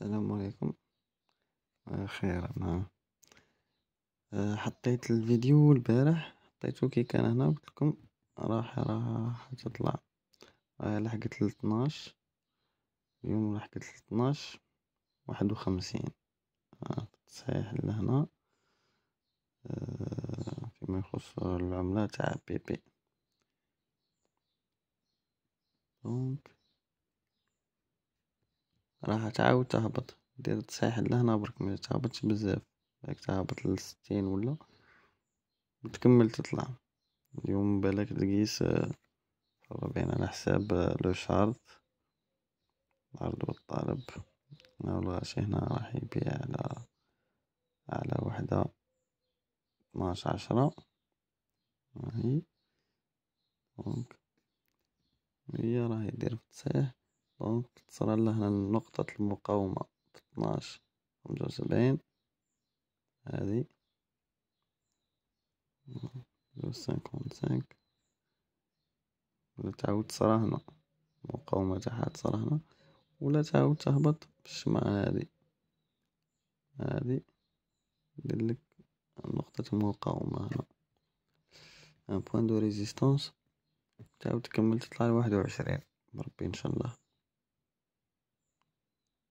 السلام عليكم. خير أنا حطيت الفيديو البارح، حطيته كي كان هنا، قلت لكم راح تطلع. لحقت ل12 اليوم، لحقت ل12 51 صحيح لهنا. فيما يخص العملة تاع بيبي، دونك راح تعاود تهبط. دير تصحيح لهنا برك، ما تهبطش بزاف، راك تهبط ل60 ولا تكمل تطلع. اليوم بالك تقيس بين على حساب لو شارت، العرض والطلب. الغاشي هنا راح يبيع على وحدة 12 10. هاي دونك هي راح يدير في تصحيح. دونك تصرى هنا نقطة المقاومة في 12 75. هذه 55. ولا تعاود تصرى هنا المقاومة تاعها، تصرى هنا، ولا تعاود تهبط في الشمعة هذه ديرلك نقطة المقاومة هنا، ان بوان دو ريزيستانس. تعاود تكمل تطلع ل21 بربي ان شاء الله.